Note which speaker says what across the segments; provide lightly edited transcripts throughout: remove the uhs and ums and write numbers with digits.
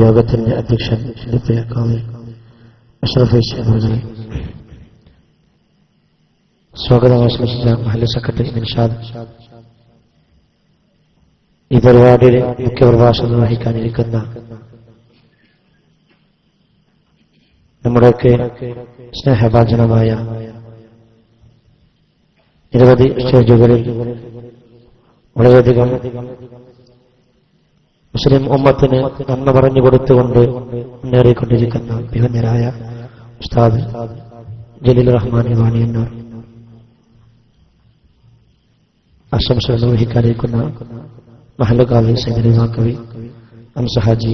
Speaker 1: യോഗത്തിന്റെ അധ്യക്ഷൻ അഷ്റഫ് അവരുടെ സ്വാഗതം ആശംസിച്ച മഹല്ല് സെക്രട്ടറി നിഷാദ്, ഈ പരിപാടിയുടെ മുഖ്യപ്രഭാഷണം നിർവഹിക്കാനിരിക്കുന്ന നമ്മുടെയൊക്കെ സ്നേഹഭാജനമായ നിരവധി സ്റ്റേജുകളിൽ വളരെയധികം മുസ്ലിം ഉമ്മത്തിന് നന്മ പറഞ്ഞു കൊടുത്തുകൊണ്ട് മുന്നേറിക്കൊണ്ടിരിക്കുന്ന ബഹുമാന്യരായ ഉസ്താദ് ജലീൽ റഹ്മാൻ ഇവാനി എന്നവർ ആശംസകൾ നിർവഹിക്കാനിരിക്കുന്ന മഹല്ല് കാവി സൈദലി കവി അംസഹാജി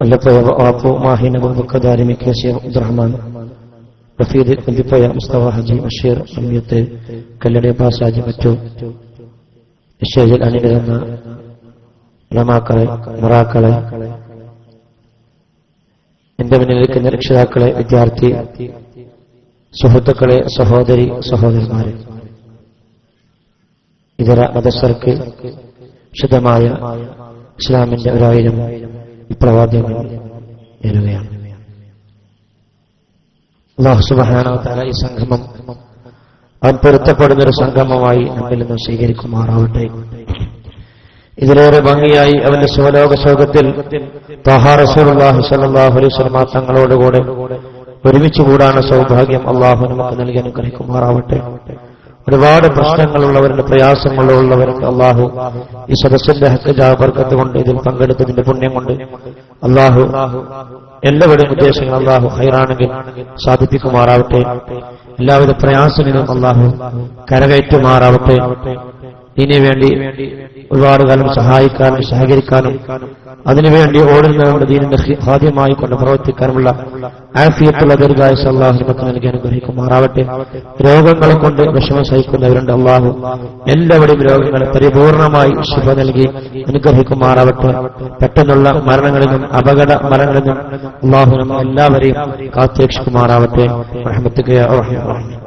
Speaker 1: വല്ലപ്പോയ വാപ്പു മാഹിന ബുക്കദാരിമി കെ സി അബ്ദുറഹ്മാൻ റഫീദ് വല്ലപ്പോയ മുസ്തഫ ഹജി ബഷീർ അമ്യത്ത് കല്ലടി ബാസാജി മറ്റു സ്റ്റേജിൽ അണിനിരുന്ന ഉലമാക്കളെ, മുറാക്കളെ, എന്റെ മുന്നിലിരിക്കുന്ന രക്ഷിതാക്കളെ, വിദ്യാർത്ഥി സുഹൃത്തുക്കളെ, സഹോദരി സഹോദരന്മാരെ, ഇതര മതസ്ഥർക്ക് ശുദ്ധമായ ഇസ്ലാമിന്റെ 1000 വിപ്ലവാദ്യങ്ങൾ നേരുകയാണ്. അല്ലാഹു സുബ്ഹാനഹു വ തആല ഈ സംഗമം അവൻ പൊരുത്തപ്പെടുന്നൊരു സംഗമമായി നമ്മിൽ നിന്ന് സ്വീകരിക്കുമാറാവട്ടെ. ഇതിലേറെ ഭംഗിയായി അവന്റെ സ്വലോക സ്വർഗത്തിൽ ത്വഹ റസൂലുള്ളാഹി സ്വല്ലല്ലാഹു അലൈഹി വസല്ലം തങ്ങളോടുകൂടെ ഒരുമിച്ച് കൂടാനുള്ള സൗഭാഗ്യം അല്ലാഹു നമുക്ക് നൽകി അനുഗ്രഹിക്കുമാറാവട്ടെ. ഒരുപാട് പ്രശ്നങ്ങളുള്ളവരുടെ, പ്രയാസങ്ങളുള്ളവർക്ക് അല്ലാഹു ഈ സദസ്സിന്റെ ഹക്ക് ബർക്കത്ത് കൊണ്ട്, ഇതിൽ പങ്കെടുത്തതിന്റെ പുണ്യം കൊണ്ട് അല്ലാഹു എല്ലാവരുടെയും ഉദ്ദേശങ്ങൾ അല്ലാഹു ഹൈറാണെങ്കിൽ സാധിപ്പിക്കുമാറാവട്ടെ. എല്ലാവിധ പ്രയാസങ്ങളും അല്ലാഹു കരകയറ്റുമാറാവട്ടെ. ഇതിനുവേണ്ടി ഒരുപാട് കാലം സഹായിക്കാനും സഹകരിക്കാനും അതിനുവേണ്ടി ഓടുന്നവരുടെ ദീനിന്റെ ഹാദ്യമായി കൊണ്ട് പ്രവർത്തിക്കാനുമുള്ള ആഫിയത്തുള്ള ദീർഘായുസ്സ് അല്ലാഹു നമുക്ക് നൽകി അനുഗ്രഹിക്കുമാറാവട്ടെ. രോഗങ്ങളെ കൊണ്ട് വിഷമം സഹിക്കുന്നവരുണ്ട്, അല്ലാഹു എല്ലാവരുടെയും രോഗങ്ങളെ പരിപൂർണമായി ശിഫ നൽകി അനുഗ്രഹിക്കുമാറാവട്ടെ. പെട്ടെന്നുള്ള മരണങ്ങളിലും അപകട മരണങ്ങളിലും അല്ലാഹു നമ്മെ എല്ലാവരെയും കാത്തുരക്ഷിക്കുമാറാവട്ടെ. റഹ്മത്തുക യാ അർഹമർ റഹീമീൻ.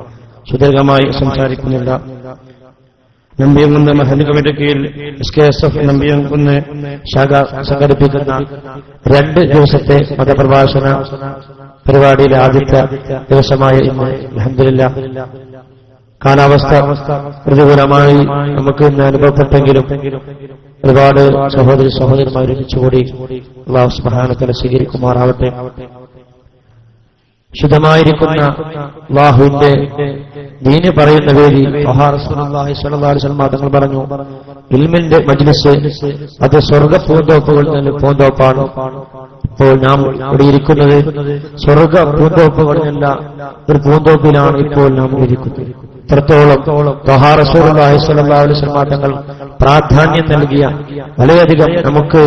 Speaker 1: സുദീർഘമായി സംസാരിക്കുന്നില്ല. നമ്പിയംകുന്ന് മഹല്ല് കമ്മിറ്റി കീഴിൽ SKSF നമ്പിയംകുന്ന് ശാഖ സംഘടിപ്പിക്കുന്ന 2 ദിവസത്തെ മതപ്രഭാഷണ പരിപാടിയിലെ ആദ്യത്തെ ദിവസമായ ഇന്ന് അൽഹംദുലില്ലാഹ് കാലാവസ്ഥ പ്രതികൂലമായി നമുക്ക് ഇന്ന് അനുഭവപ്പെട്ടെങ്കിലും ഒരുപാട് സഹോദരി സഹോദരന്മാർ ഒരുമിച്ചുകൂടി അല്ലാഹു സുബ്ഹാനഹു വ തആല സ്വീകരിക്കുമാറാവട്ടെ. ശുദ്ധമായിരിക്കുന്ന അല്ലാഹുവിന്റെ ദീന് പറയുന്ന വേദി റസൂലുള്ളാഹി സ്വല്ലല്ലാഹു അലൈഹി വസല്ലം തങ്ങൾ പറഞ്ഞു, ഇൽമിന്റെ മജ്ലിസ് അത് സ്വർഗ്ഗ പൂന്തോപ്പുകളിൽ നിന്ന് പൂന്തോപ്പാണ്. ഇപ്പോൾ നാം ഇവിടെ ഇരിക്കുന്നത് സ്വർഗ്ഗ പൂന്തോപ്പുകളിലല്ല, ഒരു പൂന്തോപ്പിലാണ് ഇപ്പോൾ നാം ഇരിക്കുന്നത്. ഇത്രത്തോളം റസൂലുള്ളാഹി സ്വല്ലല്ലാഹു അലൈഹി വസല്ലം തങ്ങൾ പ്രാധാന്യം നൽകിയ, വളരെയധികം നമുക്ക്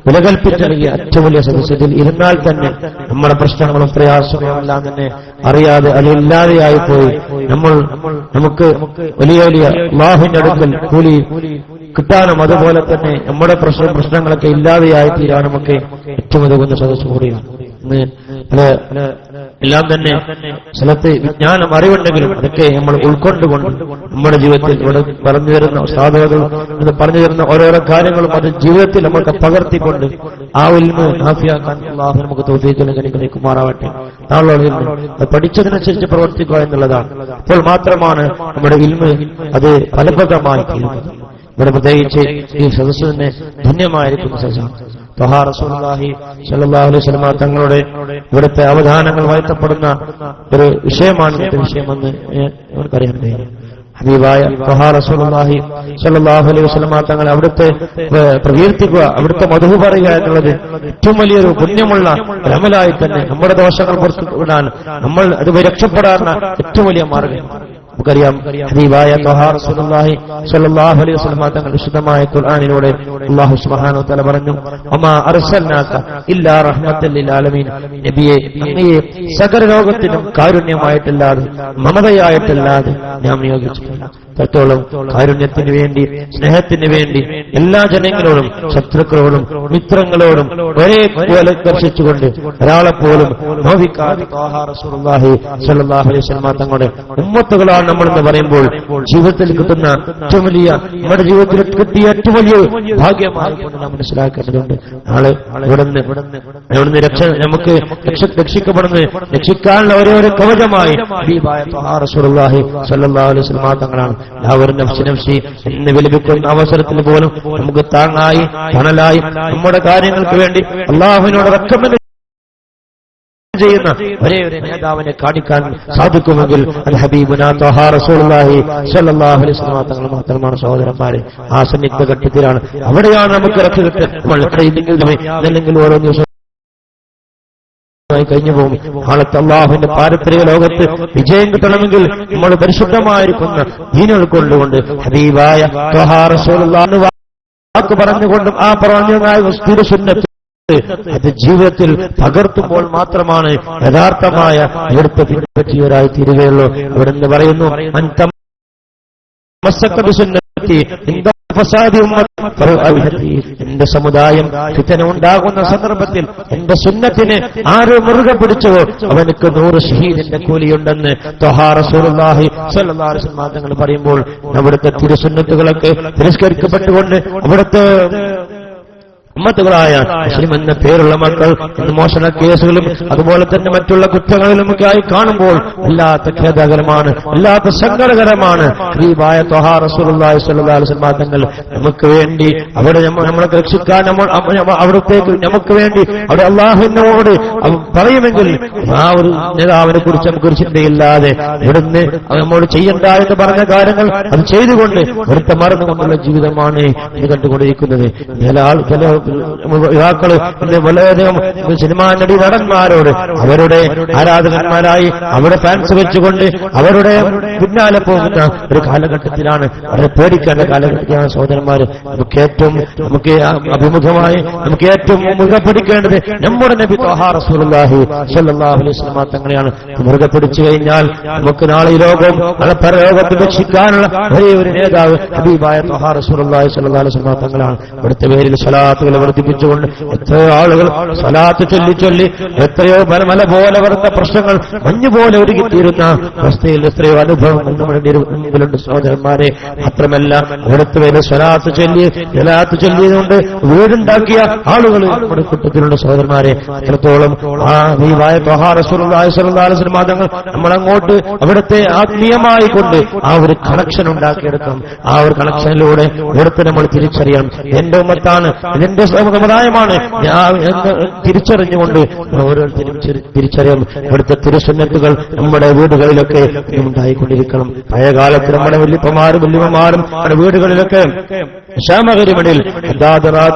Speaker 1: വിലകൽപ്പിച്ച് നൽകിയ ഏറ്റവും വലിയ സദസ്സിൽ ഇരുന്നാൽ തന്നെ നമ്മുടെ പ്രശ്നങ്ങളും പ്രയാസങ്ങളും എല്ലാം തന്നെ അറിയാതെ അതില്ലാതെയായി പോയി നമുക്ക് വലിയ വലിയ അല്ലാഹുവിന്റെ അടുക്കൽ കൂലി കിട്ടാനും അതുപോലെ തന്നെ നമ്മുടെ പ്രശ്നങ്ങളൊക്കെ ഇല്ലാതെയായി തീരാനുമൊക്കെ ഏറ്റവും ഉതകുന്ന സദസ്സ് കൂടിയാണ്. എല്ലാം തന്നെ സ്ഥലത്ത് വിജ്ഞാനം അറിവുണ്ടെങ്കിലും അതൊക്കെ നമ്മൾ ഉൾക്കൊണ്ടുകൊണ്ട് നമ്മുടെ ജീവിതത്തിൽ ഇവിടെ പറഞ്ഞു തരുന്ന സാധുക്കൾ പറഞ്ഞു തരുന്ന ഓരോരോ കാര്യങ്ങളും അത് ജീവിതത്തിൽ നമുക്ക് പകർത്തിക്കൊണ്ട് ആ ഇൽമ് നാഫിയാക്കാൻ അല്ലാഹു നമുക്ക് തൗഫീഖ് അനുഗ്രഹിക്കുമാറാവട്ടെ. അത് പഠിച്ചതിനനുസരിച്ച് പ്രവർത്തിക്കുക എന്നുള്ളതാണ്. അപ്പോൾ മാത്രമാണ് നമ്മുടെ ഇൽമ് അത് ഫലപ്രദമായി തീരുന്നത്. ഇവിടെ പ്രത്യേകിച്ച് ഈ സദസ്സ് തന്നെ ധന്യമായിരിക്കുന്ന സദസ്സാണ്. ത്വഹ റസൂലുള്ളാഹി സ്വല്ലല്ലാഹു അലൈഹി വസല്ലം തങ്ങളുടെ ഇവിടുത്തെ അവധാനങ്ങൾ വാഴ്ത്തപ്പെടുന്ന ഒരു വിഷയമാണ് ഇന്നത്തെ വിഷയമെന്ന് നമുക്കറിയാൻ കഴിയും. ഹബീബായ ത്വഹ റസൂലുള്ളാഹി സ്വല്ലല്ലാഹു അലൈഹി വസല്ലം തങ്ങൾ അവിടുത്തെ പ്രകീർത്തിക്കുക, അവിടുത്തെ മദ്ഹ് പറയുക എന്നുള്ളത് ഏറ്റവും വലിയൊരു പുണ്യമുള്ള അമലായി തന്നെ നമ്മുടെ ദോഷങ്ങൾ പുറത്തുവിടാൻ, നമ്മൾ അത് രക്ഷപ്പെടാൻ ഏറ്റവും വലിയ മാർഗം. നമുക്കറിയാം ഹബീബായ ത്വഹ റസൂലുള്ളാഹി സ്വല്ലല്ലാഹു അലൈഹി വസല്ലം തങ്ങൾ വിശുദ്ധമായ ഖുർആനിലൂടെ അല്ലാഹു സുബ്ഹാനഹു വ തആല പറഞ്ഞു, വമാ അർസൽനാക ഇല്ലാ റഹ്മത്തൽ ലിൽ ആലമീൻ. നബിയെ, അങ്ങയെ സകല ലോകത്തിനും കാരുണ്യമായിട്ടല്ലാതെ മമതയായിട്ടല്ലാതെ നാം നിയോഗിച്ചിട്ടില്ല. അത്രത്തോളം കാരുണ്യത്തിന് വേണ്ടി, സ്നേഹത്തിന് വേണ്ടി എല്ലാ ജനങ്ങളോടും ശത്രുക്കളോടും മിത്രങ്ങളോടും ഒരേപോലെ ദർശിച്ചുകൊണ്ട് ഒരാളെപ്പോലും നോവിക്കാതെ റസൂലുള്ളാഹി സ്വല്ലല്ലാഹു അലൈഹി വസല്ലം തങ്ങളുടെ ഉമ്മത്തുകളാണ് നമ്മളെന്ന് പറയുമ്പോൾ ജീവിതത്തിൽ കിട്ടുന്ന ഏറ്റവും വലിയ, നമ്മുടെ ജീവിതത്തിൽ കിട്ടിയ ഏറ്റവും വലിയ ഭാഗ്യമായി കൊണ്ട് നാം മനസ്സിലാക്കേണ്ടതുണ്ട്. നാളെ ഇവിടുന്ന് നമുക്ക് രക്ഷിക്കപ്പെടുന്നത്, രക്ഷിക്കാനുള്ള ഒരേ കവചമായി ഹബീബായ ത്വഹാ റസൂലുള്ളാഹി സ്വല്ലല്ലാഹു അലൈഹി വസല്ലം തങ്ങളാണ്. എല്ലാവരും നഫ്സി നഫ്സി എന്ന് വിലപിക്കുന്ന അവസരത്തിൽ പോലും നമുക്ക് താങ്ങായി, തണലായി, നമ്മുടെ കാര്യങ്ങൾക്ക് വേണ്ടി അല്ലാഹുവിനോട് റെക്കമെൻഡ് ചെയ്യുന്ന ഒരേ ഒരു നേതാവിനെ കാണിക്കാൻ സാധിക്കുമെങ്കിൽ അത് ഹബീബുനാ ത്വഹാ റസൂലുള്ളാഹി സ്വല്ലല്ലാഹു അലൈഹി വസല്ലം തങ്ങൾ മാത്രമാണ്. സഹോദരന്മാരെ, ആ സന്നിഗ്ധ ഘട്ടത്തിലാണ്, അവിടെയാണ് നമുക്ക് രക്ഷ കിട്ടുന്നത്. ഓരോ ദിവസം കഴിഞ്ഞു പോകും. നാളത്തെ അല്ലാഹുവിന്റെ പാരത്രിക ലോകത്ത് വിജയം കിട്ടണമെങ്കിൽ നമ്മൾ പരിശുദ്ധമായിരിക്കുന്ന ദീനുകൾ കൊണ്ടുകൊണ്ട് ഹബീബായ ത്വഹാ റസൂലുള്ളാഹി വാക്ക് പറഞ്ഞുകൊണ്ടും ആ പറഞ്ഞതായ സുന്നത്ത് അത് ജീവിതത്തിൽ പകർത്തുമ്പോൾ മാത്രമാണ് യഥാർത്ഥമായ ഇവിടുത്തെ പിൻപറ്റിയവരായി തീരുകയുള്ളൂ. ഇവിടെ നിന്ന് പറയുന്നു, എന്റെ സമുദായം ഫിത്ന ഉണ്ടാകുന്ന സന്ദർഭത്തിൽ എന്റെ സുന്നത്തിനെ ആര് മുറുകെ പിടിച്ചവോ അവനക്ക് 100 ഷഹീദിന്റെ കൂലിയുണ്ടെന്ന് ത്വഹാ റസൂലുള്ളാഹി സ്വല്ലല്ലാഹു അലൈഹി വസല്ലം തങ്ങൾ പറയുമ്പോൾ അവിടുത്തെ തിരുസുന്നത്തുകളൊക്കെ തിരസ്കരിക്കപ്പെട്ടുകൊണ്ട് അവിടുത്തെ ഉമ്മത്തുകളായ മുസ്ലിം എന്ന പേരുള്ള മക്കൾ ഇന്ന് മോഷണ കേസുകളും അതുപോലെ തന്നെ മറ്റുള്ള കുറ്റങ്ങളിലുമൊക്കെ ആയി കാണുമ്പോൾ വല്ലാത്ത ഖേദകരമാണ്, വല്ലാത്ത സങ്കടകരമാണ്. ഹബീബായ ത്വഹാ റസൂലുള്ളാഹി സ്വല്ലല്ലാഹു അലൈഹി വസല്ലം തങ്ങൾ നമുക്ക് വേണ്ടി അവിടെ നമ്മളെ രക്ഷിക്കാൻ അവിടത്തേക്ക് നമുക്ക് വേണ്ടി അവിടെ അല്ലാഹുവിനോട് പറയുമെങ്കിൽ ആ ഒരു നേതാവിനെ കുറിച്ച് നമുക്കൊരു ചിന്തയില്ലാതെ ഇവിടുന്ന് നമ്മോട് ചെയ്യണ്ട എന്ന് പറഞ്ഞ കാര്യങ്ങൾ അത് ചെയ്തുകൊണ്ട് ഒരുത്ത മറന്നുകൊണ്ടുള്ള ജീവിതമാണ് ഇത് കണ്ടുകൊണ്ടിരിക്കുന്നത്. ചില യുവാക്കള് വളരെയധികം സിനിമാ നടി നടന്മാരോട് അവരുടെ ആരാധകന്മാരായി അവിടെ ഫാൻസ് വെച്ചുകൊണ്ട് അവരുടെ പിന്നാലെ പോകുന്ന ഒരു കാലഘട്ടത്തിലാണ്, അവരെ പേടിക്കേണ്ട കാലഘട്ടത്തിലാണ്. സഹോദരന്മാര്, നമുക്ക് അഭിമുഖമായി നമുക്ക് ഏറ്റവും മുറുകെ പിടിക്കേണ്ടത് നമ്മുടെ നബി ത്വഹാ റസൂലുള്ളാഹി സ്വല്ലല്ലാഹു അലൈഹി വസല്ലം തങ്ങളെയാണ്. മുറുകെ പിടിച്ചു കഴിഞ്ഞാൽ നമുക്ക് നാളെ ഈ ലോകവും നാളെ പരലോകത്ത് രക്ഷിക്കാനുള്ള ഒരേ ഒരു നേതാവ് ഹബീബായ ത്വഹാ റസൂലുള്ളാഹി സ്വല്ലല്ലാഹു അലൈഹി വസല്ലം തങ്ങളാണ്. ഇവിടുത്തെ പേരിൽ സ്വലാത്തുകൾ വർദ്ധിപ്പിച്ചുകൊണ്ട് എത്രയോ ആളുകൾ സ്വലാത്ത് ചൊല്ലി എത്രയോ മല പോലെ വരുന്ന പ്രശ്നങ്ങൾ മഞ്ഞുപോലെ ഒരുക്കിത്തീരുന്ന അവസ്ഥയിൽ എത്രയോ അനുഭവം നമ്മുടെ മുമ്പിലുണ്ട് സഹോദരന്മാരെ. മാത്രമല്ല ഇവിടുത്തെ പേര് സ്വലാത്ത് ചൊല്ലിയതുകൊണ്ട് വീടുണ്ടാക്കിയ ആളുകൾ നമ്മുടെ കൂട്ടത്തിലുള്ള സഹോദരന്മാരെ. എത്രത്തോളം ആ ഹബീബായ ത്വഹാ റസൂലുള്ളാഹി സ്വല്ലല്ലാഹു അലൈഹി വസല്ലം തങ്ങൾ നമ്മളങ്ങോട്ട് അവിടുത്തെ ആത്മീയമായി കൊണ്ട് ആ ഒരു കണക്ഷൻ ഉണ്ടാക്കിയെടുക്കണം. ആ ഒരു കണക്ഷനിലൂടെ ഇവിടുത്തെ നമ്മൾ തിരിച്ചറിയണം, എന്റെ ഉമ്മത്താണ്, ഇതെന്റെ സമുദായമാണ് എന്ന് തിരിച്ചറിഞ്ഞുകൊണ്ട് ഓരോരുത്തരും തിരിച്ചറിയാം. ഇവിടുത്തെ തിരുസുന്നത്തുകൾ നമ്മുടെ വീടുകളിലൊക്കെ ഉണ്ടായിക്കൊണ്ടിരിക്കണം. പഴയകാലത്ത് നമ്മുടെ വല്യപ്പമാരും വല്യമ്മമാരും നമ്മുടെ വീടുകളിലൊക്കെ ക്ഷാമകരിമണിൽ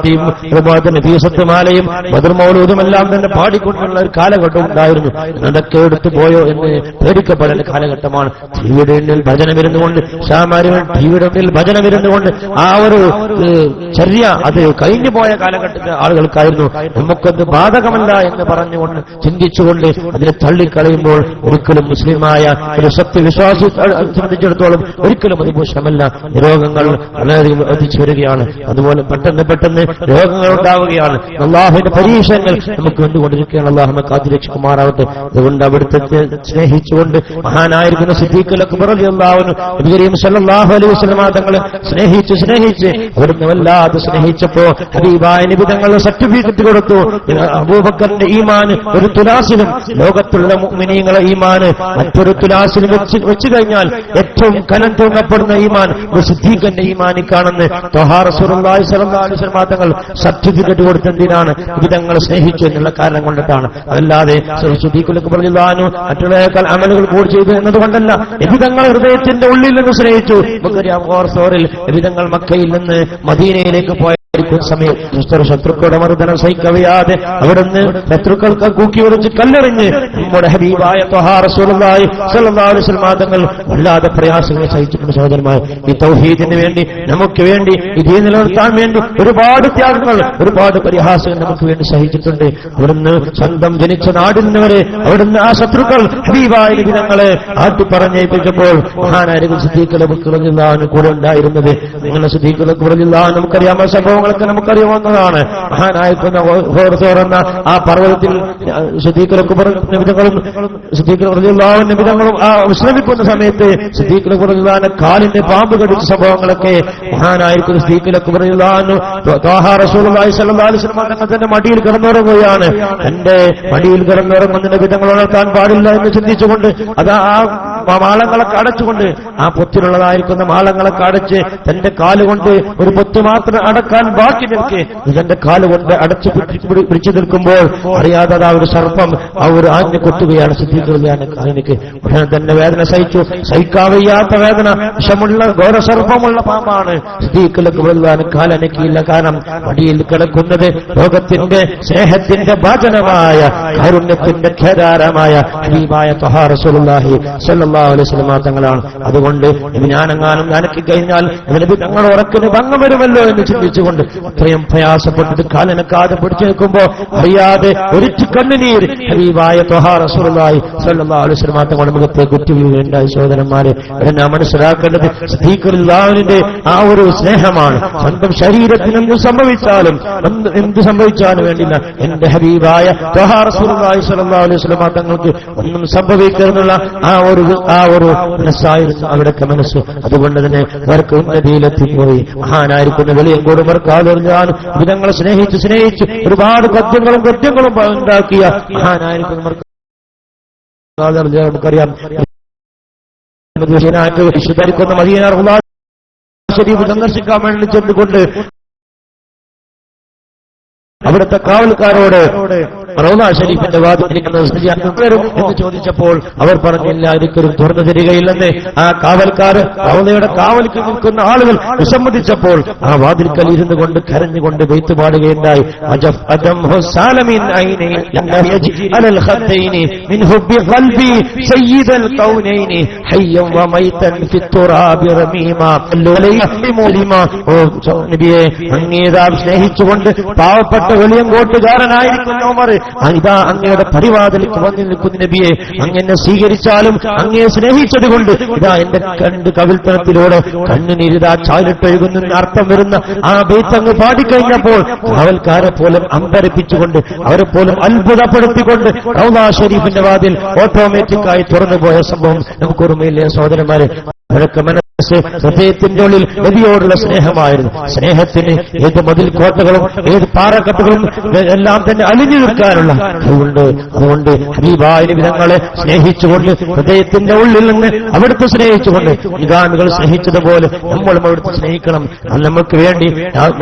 Speaker 1: നബീസത്തുമാലയും ബദർ മൗലൂദും എല്ലാം തന്നെ പാടിക്കൊണ്ടുള്ള ഒരു കാലഘട്ടം ഉണ്ടായിരുന്നു. അതൊക്കെ എടുത്തു പോയോ എന്ന് പേടിക്കപ്പെടുന്ന കാലഘട്ടമാണ്. ടിവിയുടെ മുന്നിൽ ഭജനമിരുന്നുകൊണ്ട് ടിവിയുടെ മുന്നിൽ ഭജനമിരുന്നുകൊണ്ട് ആ ഒരു ചര്യ അത് കഴിഞ്ഞു പോയ കാലഘട്ടത്തിലെ ആളുകൾക്കായിരുന്നു. നമുക്കത് ബാധകമല്ല എന്ന് പറഞ്ഞുകൊണ്ട് ചിന്തിച്ചുകൊണ്ട് അതിനെ തള്ളിക്കളയുമ്പോൾ ഒരിക്കലും മുസ്ലിമായ ഒരു സത്യവിശ്വാസി സംബന്ധിച്ചിടത്തോളം ഒരിക്കലും അത് മോശമല്ല. രോഗങ്ങൾ വളരെയധികം വർദ്ധിച്ചു വരികയാണ്. അതുപോലെ പെട്ടെന്ന് രോഗങ്ങൾ ഉണ്ടാവുകയാണ്. അല്ലാഹുവിന്റെ പരീക്ഷകൾ നമുക്ക് കണ്ടുകൊണ്ടിരിക്കുകയാണ്. അല്ലാഹു നമ്മെ കാത്തുരക്ഷിക്കുമാറാവട്ടെ. അതുകൊണ്ട് അവിടുത്തെ സ്നേഹിച്ചുകൊണ്ട് മഹാനായിരിക്കുന്ന സിദ്ദീഖുൽ അക്ബർ റളിയല്ലാഹു അൻഹു നബി കരീം സല്ലല്ലാഹു അലൈഹി വസല്ലം തങ്ങളെ സ്നേഹിച്ച് അവിടുന്ന് വല്ലാതെ സ്നേഹിച്ചപ്പോ ഹബീബായ നബി തങ്ങൾ സർട്ടിഫിക്കറ്റ് കൊടുത്തു. അബൂബക്കറിന്റെ ഈമാന് ഒരു തുലാസിലും ലോകത്തുള്ള മുഅ്മിനീങ്ങളെ ഈമാന് മറ്റൊരു തുലാസിലും വെച്ചു കഴിഞ്ഞാൽ ഏറ്റവും കനം തൂങ്ങപ്പെടുന്ന ഈമാൻ സിദ്ദീഖിന്റെ ഈമാനിക്കാണെന്ന് ത്വഹാ റസൂലുള്ളാഹി സ്വല്ലല്ലാഹു അലൈഹി വസല്ലം തങ്ങൾ സർട്ടിഫിക്കറ്റ് കൊടുത്തെന്തിനാണ്? നബി തങ്ങളെ സ്നേഹിച്ചു എന്നുള്ള കാരണം കൊണ്ടിട്ടാണ്. അതല്ലാതെ സിദ്ദീഖുൽ അക്ബർ റളിയല്ലാഹു അൻഹു മറ്റുള്ളവരെക്കാൾ അമലുകൾ കൂടി ചെയ്തു എന്നതുകൊണ്ടല്ല. നബി തങ്ങൾ ഹൃദയത്തിന്റെ ഉള്ളിൽ നിന്ന് സ്നേഹിച്ചു. നമുക്കറിയാം, നബി തങ്ങൾ മക്കയിൽ നിന്ന് മദീനയിലേക്ക് പോയ ആയിരിക്കുന്ന സമയത്ത് ശത്രുക്കളുടെ മർദ്ദനം സഹിക്കവയ്യാതെ അവിടുന്ന് ശത്രുക്കൾക്ക് കൂക്കി ഉറച്ച് കല്ലെറിഞ്ഞ് നമ്മുടെ ഹബീബായ ത്വഹാ റസൂലുള്ളാഹി സ്വല്ലല്ലാഹു അലൈഹി വസല്ലം തങ്ങൾ വല്ലാതെ പ്രയാസങ്ങൾ സഹിച്ചിട്ടുണ്ട്. സഹോദരന്മാർ, ഈ തൗഹീദിന് വേണ്ടി, നമുക്ക് വേണ്ടി, ഈ ദീൻ നിലനിർത്താൻ വേണ്ടി ഒരുപാട് ത്യാഗങ്ങൾ, ഒരുപാട് പരിഹാസങ്ങൾ നമുക്ക് വേണ്ടി സഹിച്ചിട്ടുണ്ട്. അവിടുന്ന് സ്വന്തം ജനിച്ച നാടിന് വരെ അവിടുന്ന് ആ ശത്രുക്കൾ ഹബീബായ നബി തങ്ങളെ ആട്ടിപ്പറഞ്ഞേൽപ്പിച്ചപ്പോൾ മഹാനായ സിദ്ദീഖ് റളിയല്ലാഹു കൂടെ ഉണ്ടായിരുന്നത്. നിങ്ങളുടെ സിദ്ദീഖ് റളിയല്ലാഹു നമുക്കറിയാവുന്ന സംഭവങ്ങളൊക്കെ നമുക്കറിയാവുന്നതാണ്. മഹാനായ തുറന്ന ആ പർവ്വതത്തിൽ സിദ്ദീഖ് റളിയല്ലാഹു നബി തങ്ങളും ആ വിശ്രമിക്കുന്ന സമയത്ത് സിദ്ദീഖ് റളിയല്ലാഹു കാലിന്റെ പാമ്പ് കടിച്ച സംഭവങ്ങളൊക്കെ മഹാനായിരിക്കുന്ന സിദ്ദീഖ് റളിയല്ലാഹു ത്വഹാ റസൂലുള്ളാഹി സ്വല്ലല്ലാഹു അലൈഹി വസല്ലം തങ്ങൾ തന്റെ മടിയിൽ കിടന്നുറങ്ങുകയാണ്. തന്റെ മടിയിൽ കിടന്നുറങ്ങുന്ന നബി തങ്ങൾ ഉണർത്താൻ പാടില്ല എന്ന് ചിന്തിച്ചുകൊണ്ട് അത് ആ മാളങ്ങളൊക്കെ അടച്ചുകൊണ്ട്, ആ പൊത്തിലുള്ളതായിരിക്കുന്ന മാളങ്ങളൊക്കെ അടച്ച് തന്റെ കാലുകൊണ്ട് ഒരു പൊത്ത് മാത്രം അടക്കാൻ ബാക്കി നിൽക്കെ തന്റെ കാലുകൊണ്ട് അടച്ചു പിടിച്ചു നിൽക്കുമ്പോൾ അറിയാതെ ആ ഒരു സർപ്പം ആ ഒരു ആഞ്ഞു കൊത്തുകയാണ് സിദ്ദീഖ് റളിയല്ലാഹു കാലിലേക്ക്. ഉടനെ തന്നെ വേദന സഹിച്ചു. സഹിക്കാവയ്യാത്ത വേദന, വിഷമുള്ള ഘോരസർപ്പമുള്ള പാമ്പാണ്. സിദ്ദീഖ് റളിയല്ലാഹു കാലനക്കിയില്ല. കാരണം മടിയിൽ കിടക്കുന്നത് ലോകത്തിന്റെ സ്നേഹത്തിന്റെ ഭാജനമായ കാരുണ്യത്തിന്റെ ഖേദാരമായ ഹബീബായ ത്വഹാ റസൂലുള്ളാഹി സ്വല്ലല്ലാഹു അലൈഹി വസല്ലം തങ്ങളാണ്. അതുകൊണ്ട് ഞാനെങ്ങാനും നനക്കി കഴിഞ്ഞാൽ നബി തങ്ങൾ ഉറക്കിന് ഭംഗം വരുമല്ലോ എന്ന് ചിന്തിച്ചുകൊണ്ട് അത്രയും പ്രയാസപ്പെട്ടിട്ട് കാലനക്കാതെ പിടിച്ചു നിൽക്കുമ്പോൾ അറിയാതെ ഒരിച്ചു കണ്ണുനീർ ഹബീബായ ത്വഹാ റസൂലുള്ളാഹി സ്വല്ലല്ലാഹു അലൈഹി വസല്ലം തങ്ങളുടെ മുഖത്തെ കുറ്റിവീഴുകയുണ്ടായി. സഹോദരന്മാരെ, നാം മനസ്സിലാക്കേണ്ടത് സിദ്ദീഖ് റളിയല്ലാഹുവിന്റെ ആ ഒരു സ്നേഹമാണ്. സ്വന്തം ശരീരത്തിന് എന്ത് സംഭവിച്ചാലും വേണ്ടില്ല, എന്റെ ഹബീബായ ത്വഹാ റസൂലുള്ളാഹി സ്വല്ലല്ലാഹു അലൈഹി വസല്ലം തങ്ങൾക്ക് ഒന്നും സംഭവിക്കരുന്നുള്ള ആ ഒരു മനസ്സായിരുന്നു അവിടൊക്കെ മനസ്സ്. അതുകൊണ്ട് തന്നെ അവർക്ക് ഉന്നതിയിലെത്തിപ്പോയി. മഹാനായിരിക്കുന്ന വലിയ കൊടുമർക്കാതെറിഞ്ഞാലും വിധങ്ങളെ സ്നേഹിച്ച് ഒരുപാട് ഗദ്യങ്ങളും ഉണ്ടാക്കിയ മഹാനായിരിക്കുന്ന നമുക്കറിയാം. വിശുദ്ധരിക്കുന്ന മദീന റൗള ശരീഫ് സന്ദർശിക്കാൻ വേണ്ടി ചെന്നുകൊണ്ട് അവിടുത്തെ കാവൽക്കാരോട് റൗള ഷരീഫിന്റെ വാതിൽ എന്ന് ചോദിച്ചപ്പോൾ അവർ പറഞ്ഞില്ല, ഒരിക്കലും തുറന്നു തരികയില്ലെന്ന്. ആ കാവൽക്കാർ റൗളയുടെ കാവലിക്ക് നിൽക്കുന്ന ആളുകൾ വിസമ്മതിച്ചപ്പോൾ ആ വാതിൽക്കൽ ഇരുന്നു കൊണ്ട് കരഞ്ഞുകൊണ്ട് ബൈത്ത് പാടുകയുണ്ടായി. സ്നേഹിച്ചുകൊണ്ട് പാവപ്പെട്ട വെളിയങ്കോട്ടുകാരനായിരിക്കുന്ന ഉമർ ഇതാ അങ്ങയുടെ പരിവാതിലേക്ക് വന്നു നിൽക്കുന്ന നബിയെ, അങ്ങനെ സ്വീകരിച്ചാലും അങ്ങയെ സ്നേഹിച്ചതുകൊണ്ട് ഇതാ എന്റെ കണ്ട് കവിൽത്തനത്തിലൂടെ കണ്ണുനീരിതാ ചാലിട്ടൊഴുകുന്ന അർത്ഥം വരുന്ന ആ ബൈത്തങ്ങ് പാടിക്കഴിഞ്ഞപ്പോൾ കാവൽക്കാരെ പോലും അമ്പരപ്പിച്ചുകൊണ്ട് അവരെ പോലും അത്ഭുതപ്പെടുത്തിക്കൊണ്ട് റൗള ഷരീഫിന്റെ വാതിൽ ഓട്ടോമാറ്റിക്കായി തുറന്നുപോയ സംഭവം നമുക്ക് ഓർമ്മയില്ലേ സഹോദരന്മാരെ? അവരൊക്കെ ഹൃദയത്തിന്റെ ഉള്ളിൽ നബിയോടുള്ള സ്നേഹമായിരുന്നു. സ്നേഹത്തിന് ഏത് മതിൽ കോട്ടകളും ഏത് പാറക്കെട്ടുകളും എല്ലാം തന്നെ അലിഞ്ഞു നിൽക്കാനുള്ള കഴിവുണ്ട്. അതുകൊണ്ട് ഹബീബായ നബി തങ്ങളെ സ്നേഹിച്ചുകൊണ്ട് ഹൃദയത്തിന്റെ ഉള്ളിൽ നിന്ന് അവിടുത്തെ സ്നേഹിച്ചുകൊണ്ട് ഇദാനുകൾ സ്നേഹിച്ചതുപോലെ നമ്മളും അവിടുത്തെ സ്നേഹിക്കണം. നമുക്ക് വേണ്ടി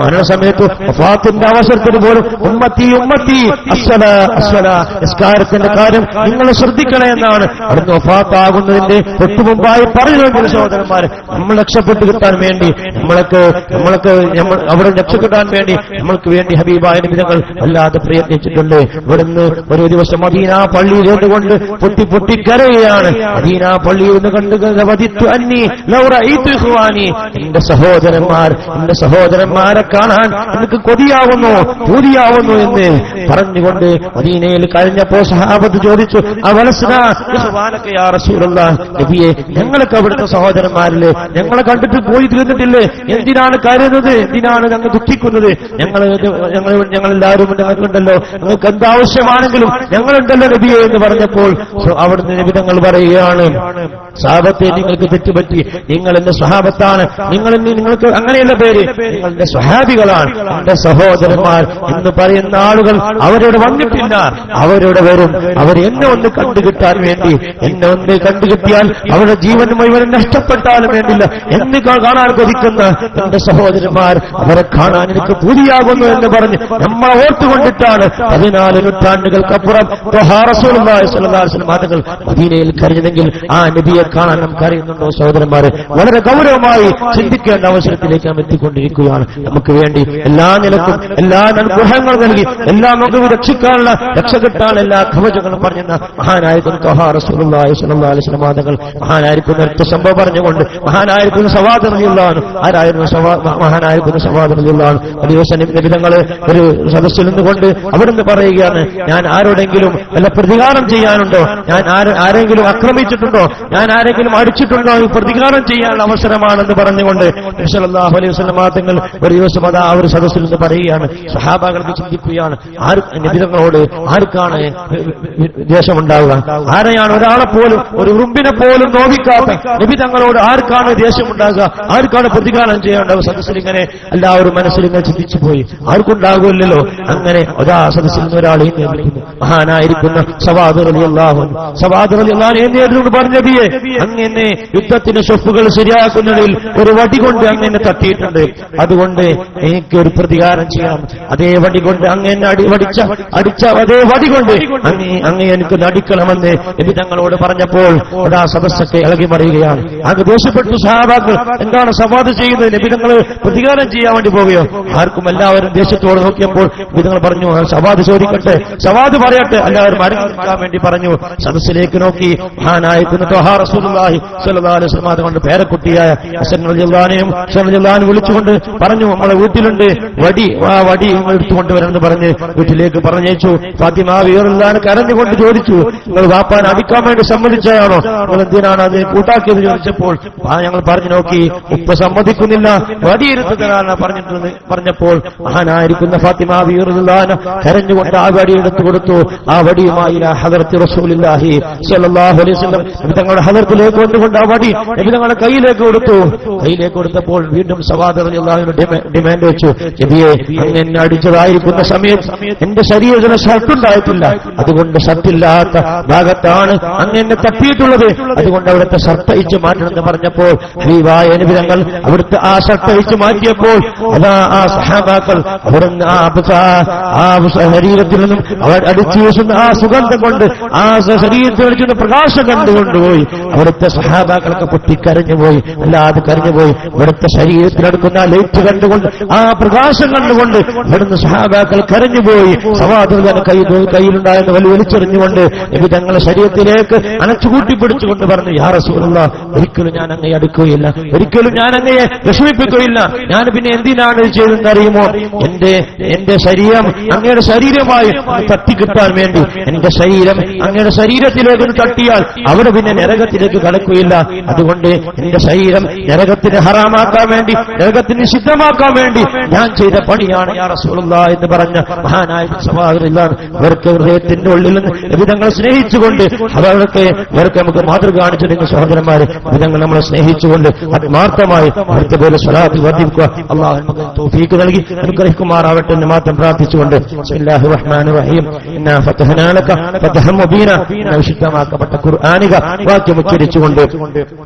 Speaker 1: മരണസമയത്ത് വഫാത്തിന്റെ അവസരത്തിൽ പോലും ഉമ്മത്തി നിസ്കാരത്തിന്റെ കാര്യം നിങ്ങൾ ശ്രദ്ധിക്കണേ എന്നാണ് അവിടുന്ന് വഫാത്താകുന്നതിന്റെ തൊട്ടുമുമ്പായി പറഞ്ഞുവെങ്കിൽ സഹോദരന്മാരെ, നമ്മൾ രക്ഷപ്പെട്ടു കിട്ടാൻ വേണ്ടി നമ്മൾക്ക് അവിടെ രക്ഷപ്പെടാൻ വേണ്ടി നമ്മൾക്ക് വേണ്ടി ഹബീബായ നബി തങ്ങൾ വല്ലാതെ പ്രയത്നിച്ചിട്ടുണ്ട്. ഇവിടുന്ന് ഒരു ദിവസം മദീന പള്ളിയിൽ കൊണ്ട് പൊട്ടി കരയുകയാണ്. മദീന പള്ളിയിൽ നിന്ന് കണ്ടു എന്റെ സഹോദരന്മാരെ കാണാൻ എനിക്ക് കൊതിയാവുന്നു പൂതിയാവുന്നു എന്ന് പറഞ്ഞുകൊണ്ട് മദീനയിൽ കഴിഞ്ഞപ്പോ സഹാബത്ത് ചോദിച്ചു, നബിയെ, ഞങ്ങൾക്ക് അവിടുത്തെ സഹോദരന്മാരില് ഞങ്ങളെ കണ്ടിട്ട് പോയി തീർന്നിട്ടില്ലേ? എന്തിനാണ് കരുതുന്നത്? എന്തിനാണ് ഞങ്ങൾ ദുഃഖിക്കുന്നത്? ഞങ്ങളെല്ലാവരും ഞങ്ങൾക്കുണ്ടല്ലോ, നിങ്ങൾക്ക് എന്താവശ്യമാണെങ്കിലും ഞങ്ങളുണ്ടല്ലോ നബിയെ എന്ന് പറഞ്ഞപ്പോൾ അവിടുന്ന് നബി തങ്ങൾ പറയുകയാണ്, സഹാബത്തെ നിങ്ങൾക്ക് തെറ്റുപറ്റി, നിങ്ങൾ എന്റെ സ്വഹാബത്താണ്, നിങ്ങൾക്ക് അങ്ങനെയുള്ള പേര്, നിങ്ങളുടെ സ്വഹാബികളാണ്, എന്റെ സഹോദരന്മാർ എന്ന് പറയുന്ന ആളുകൾ അവരോട് വന്നിട്ടില്ല, അവരോട് വരും. അവർ എന്നെ ഒന്ന് കണ്ടുകിട്ടാൻ വേണ്ടി, എന്നെ ഒന്ന് കണ്ടുകിട്ടിയാൽ അവരുടെ ജീവൻ മുഴുവൻ നഷ്ടപ്പെട്ടാലും വേണ്ടി വേണ്ടില്ല എന്ന് കാണാൻ കൊതിക്കുന്ന എന്റെ സഹോദരന്മാർ, അവരെ കാണാൻ എനിക്ക് പൂതിയാകുന്നു എന്ന് പറഞ്ഞ് നമ്മളെ ഓർത്തുകൊണ്ടിട്ടാണ് 14 നൂറ്റാണ്ടുകൾക്കപ്പുറം റസൂലുള്ളാഹി സ്വല്ലല്ലാഹു അലൈഹി വസല്ലം തങ്ങൾ മദീനയിൽ കരഞ്ഞെങ്കിൽ ആ നബിയെ കാണാൻ നമുക്ക് അറിയുന്നുണ്ടോ സഹോദരന്മാരെ? വളരെ ഗൗരവമായി ചിന്തിക്കേണ്ട അവസരത്തിലേക്ക് നാം എത്തിക്കൊണ്ടിരിക്കുകയാണ്. നമുക്ക് വേണ്ടി എല്ലാ നിലക്കും എല്ലാ അനുഗ്രഹങ്ങളും നൽകി എല്ലാം നമുക്ക് രക്ഷിക്കാനുള്ള രക്ഷ കിട്ടാനുള്ള എല്ലാ കവചങ്ങളും പറഞ്ഞിരുന്ന മഹാനായിരിക്കുന്ന റസൂലുള്ളാഹി സ്വല്ലല്ലാഹു അലൈഹി വസല്ലം തങ്ങൾ മഹാനായിരിക്കുന്ന ഒറ്റ സംഭവം പറഞ്ഞുകൊണ്ട് മഹാനായിരിക്കുന്ന സവാദ് റളിയല്ലാഹു അൻഹു ആരായിരുന്നു? മഹാനായിരിക്കുന്ന സവാദ് റളിയല്ലാഹു അൻഹു ഒരു ദിവസം നബി തങ്ങൾ ഒരു സദസ്സിൽ നിന്നുകൊണ്ട് അവിടുന്ന് പറയുകയാണ്, ഞാൻ ആരോടെങ്കിലും വല്ല പ്രതികാരം ചെയ്യാനുണ്ടോ? ഞാൻ ആരെങ്കിലും ആക്രമിച്ചിട്ടുണ്ടോ? ഞാൻ ആരെങ്കിലും അടിച്ചിട്ടുണ്ടോ? ഈ പ്രതികാരം ചെയ്യാനുള്ള അവസരമാണെന്ന് പറഞ്ഞുകൊണ്ട് നബി സല്ലല്ലാഹു അലൈഹി വസല്ലം തങ്ങൾ ഒരു ദിവസം അതാ ഒരു സദസ്സിൽ നിന്ന് പറയുകയാണ്. സഹാബാക്കൾക്ക് ചിന്തിക്കുകയാണ്, നബി തങ്ങളോട് ആർക്കാണ് ദേഷ്യമുണ്ടാവുക? ആരെയാണ് ഒരാളെ പോലും ഒരു ഉറുമ്പിനെ പോലും നോവിക്കാത്ത നബി തങ്ങളോട് ആർക്കാണ് ദേഷ്യമുണ്ടാകുക? ആർക്കാണ് പ്രതികാരം ചെയ്യാനുണ്ടാവുക? സദസ്സിൽ ഇങ്ങനെ എല്ലാവരും മനസ്സിൽ ഇങ്ങനെ ചിന്തിച്ചു പോയി. ആർക്കുണ്ടാകുമല്ലോ. അങ്ങനെ ഒരാ സദസ്സിൽ നിന്ന് ഒരാളെ നിയമിക്കുന്നു. മഹാനായിരിക്കുന്ന സവാദ് റളിയല്ലാഹു അൻഹു എന്നോട് പറഞ്ഞ നബിയെ, അങ്ങനെ യുദ്ധത്തിന് ഷൊഫുകൾ ശരിയാക്കുന്നതിൽ ഒരു വടി കൊണ്ട് അങ്ങനെ തട്ടിയിട്ടുണ്ട്. അതുകൊണ്ട് എനിക്ക് ഒരു പ്രതികാരം ചെയ്യണം. അതേ വടി കൊണ്ട് അങ്ങനെ അടിച്ച അതേ വടി കൊണ്ട് അങ്ങ് എനിക്ക് നടിക്കണമെന്ന് നബി തങ്ങളോട് പറഞ്ഞപ്പോൾ അതാ സദസ്സൊക്കെ ഇളകി മറിയുകയാണ്. അങ്ങ് ദേഷ്യപ്പെട്ടു സഹാബാക്കൾ. എന്താണ് സവാദ് ചെയ്യുന്നത്? നബി തങ്ങൾ പ്രതികാരം ചെയ്യാൻ വേണ്ടി പോവുകയോ? ആർക്കും എല്ലാവരും ദേഷ്യത്തോട് നോക്കിയപ്പോൾ നബി തങ്ങൾ പറഞ്ഞു, സവാദ് ചോദിക്കട്ടെ, സവാദ് പറയട്ടെ. എല്ലാവരും അരങ്ങാൻ വേണ്ടി പറഞ്ഞു. സദസ്സിലേക്ക് നോക്കി മഹാനായിരിക്കുന്ന ത്വഹാ റസൂലുള്ളാഹി സ്വല്ലല്ലാഹു അലൈഹി വസല്ലം തങ്ങളുടെ പേരക്കുട്ടിയായ ഹസൻ റളിയല്ലാഹു അൻഹു വിളിച്ചുകൊണ്ട് പറഞ്ഞു, നമ്മളെ വീട്ടിലുണ്ട് വടി, ആ വടി എടുത്തുകൊണ്ടുവരണമെന്ന് പറഞ്ഞ് വീട്ടിലേക്ക് പറഞ്ഞയച്ചു. ഫാത്തിമ റളിയല്ലാഹു അൻഹ കരഞ്ഞുകൊണ്ട് ചോദിച്ചു, നിങ്ങൾ വാപ്പാൻ അടിക്കാൻ വേണ്ടി സമ്മതിച്ചാണോ? നിങ്ങൾ എന്തിനാണ് അത് കൂട്ടാക്കിയത് ചോദിച്ചപ്പോൾ ഞങ്ങൾ പറഞ്ഞു നോക്കി, ഉപ്പ സമ്മതിക്കുന്നില്ല, വടിയെടുത്ത് തരാനാണ് പറഞ്ഞപ്പോൾ മഹാനായിരിക്കുന്ന ഫാത്തിമ റളിയല്ലാഹു അൻഹ കരഞ്ഞുകൊണ്ട് ആ വടി എടുത്തു കൊടുത്തു. ആ വടിയുമായി ഹദറത്ത് റസൂലുള്ളാഹി സ്വല്ലല്ലാഹു അലൈഹി വസല്ലം തങ്ങളുടെ ഹദറത്തിലേക്ക് കൊണ്ടുകൊണ്ട് ആ വടി നബി തങ്ങളുടെ കയ്യിലേക്ക് കൊടുത്തു. കയ്യിലേക്ക് കൊടുത്തപ്പോൾ വീണ്ടും സവാദ് റളിയല്ലാഹു അൻഹു ഡിമാൻഡ് വെച്ചു, നബിയെ, അങ്ങ് എന്നെ അടിച്ചതായിരിക്കുന്ന സമയത്ത് എന്റെ ശരീരത്തിന് ഷർട്ടുണ്ടായിട്ടില്ല, അതുകൊണ്ട് ഷർട്ടില്ലാത്ത ഭാഗത്താണ് അങ്ങ് എന്നെ തട്ടിയിട്ടുള്ളത്, അതുകൊണ്ട് അവിടുത്തെ ഷർട്ട് അഴിച്ചു മാറ്റണമെന്ന് പറഞ്ഞപ്പോൾ ഹബീബായ നബി തങ്ങൾ അവിടുത്തെ ആ ഷർട്ട് അഴിച്ചു മാറ്റിയപ്പോൾ അതാ ആ സഹാബാക്കൾ അവിടുന്ന് ആ ശരീരത്തിൽ നിന്നും അവർ അടിച്ചു വീശുന്ന ആ സുഗന്ധം കൊണ്ട് ആ ശരീരത്തിൽ അടിച്ചുന്ന പ്രകാശം കണ്ടുകൊണ്ടുപോയി. അവിടുത്തെ സഹാബാക്കളൊക്കെ പൊട്ടിക്കരഞ്ഞുപോയി, അല്ലാതെ കരഞ്ഞുപോയി. ഇവിടുത്തെ ശരീരത്തിലെടുക്കുന്ന ലൈറ്റ് കണ്ടുകൊണ്ട് ആ പ്രകാശം കണ്ടുകൊണ്ട് ഇവിടുന്ന് സഹാബാക്കൾ കരഞ്ഞുപോയി. സവാദുൽ കയ്യിലുണ്ടായെന്ന് വലിച്ചെറിഞ്ഞുകൊണ്ട് നബി തങ്ങളുടെ ശരീരത്തിലേക്ക് അണച്ചുകൂട്ടിപ്പിടിച്ചുകൊണ്ട് പറഞ്ഞു, യാ റസൂലല്ലാഹ്, ഒരിക്കലും ഞാൻ അങ്ങയെ അടുക്കുകയില്ല, ഒരിക്കലും ഞാൻ അങ്ങയെ വിഷമിപ്പിക്കുകയില്ല. ഞാൻ പിന്നെ എന്തിനാണ് ഇത് ചെയ്തതെന്ന് അറിയുമോ? എന്റെ ശരീരം അങ്ങയുടെ ശരീരമായി തട്ടിക്കിട്ടാൻ വേണ്ടി എന്റെ ശരീരം അങ്ങയുടെ ശരീരത്തിലേക്ക് തട്ടിയാൽ അവിടെ പിന്നെ നരകത്തിലേക്ക് കടക്കുകയില്ല. അതുകൊണ്ട് എന്റെ ശരീരം നരകത്തിന് ഹറാമാക്കാൻ വേണ്ടി, നരകത്തിന് നിഷിദ്ധമാക്കാൻ വേണ്ടി ഞാൻ ചെയ്ത പണിയാണ് യാ റസൂലുള്ളാഹ് എന്ന് പറഞ്ഞ മഹാനായ സഹോദരന്മാർ, അവർക്ക് ഹൃദയത്തിന്റെ ഉള്ളിൽ നിന്ന് വിധങ്ങളെ സ്നേഹിച്ചുകൊണ്ട് അവർക്ക് നമുക്ക് മാതൃക കാണിച്ചിരുന്ന സഹോദരന്മാരെ, വിധങ്ങൾ നമ്മളെ സ്നേഹിച്ചുകൊണ്ട് ആത്മാർത്ഥമായി അവർക്ക് പോലെ സ്വലാത്ത് വർദ്ധിക്കുക. അല്ലാഹു നമുക്ക് തൗഫീഖ് നൽകി അനുഗ്രഹിക്കുമാറാവട്ടെ എന്ന് മാത്രം പ്രാർത്ഥിച്ചുകൊണ്ട് ബിസ്മില്ലാഹിർ റഹ്മാനിർ റഹീം ഇന്നാ ഫതഹനാ ലക ഫതഹൻ മുബീന വിശുദ്ധമാക്കപ്പെട്ട ഖുർആനിക വാക്യം ഉച്ചരിച്ചുകൊണ്ട്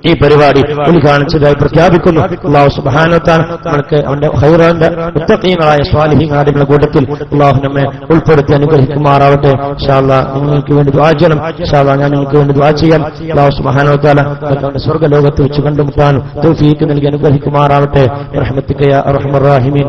Speaker 1: ഈ പരിപാടി ഉദ്ഘാടനത്തിനായി പ്രഖ്യാപിക്കുന്നു. അല്ലാഹു സുബ്ഹാനഹു വ തആല നമുക്ക് അവന്റെ ഖൈറാന്റെ മുത്തഖീങ്ങളായ സ്വാലിഹീങ്ങളുടെ കൂട്ടത്തിൽ അല്ലാഹു നമ്മെ ഉൾപ്പെടുത്തി അനുഗ്രഹിക്കുമാറാവട്ടെ. ഇൻഷാ അല്ലാഹ് നിങ്ങൾക്ക് വേണ്ടി ദുആ ചെയ്യണം. ഇൻഷാ അല്ലാഹ് ഞാൻ നിങ്ങൾക്ക് വേണ്ടി ദുആ ചെയ്യാം. അല്ലാഹു സുബ്ഹാനഹു വ തആല നമ്മുടെ സ്വർഗ്ഗലോകത്ത് വെച്ച് കണ്ടുമുട്ടാൻ തൗഫീഖ് നൽകി അനുഗ്രഹിക്കുമാറാവട്ടെ. റഹ്മത്തിക യാ അർഹമർ റഹീമീൻ.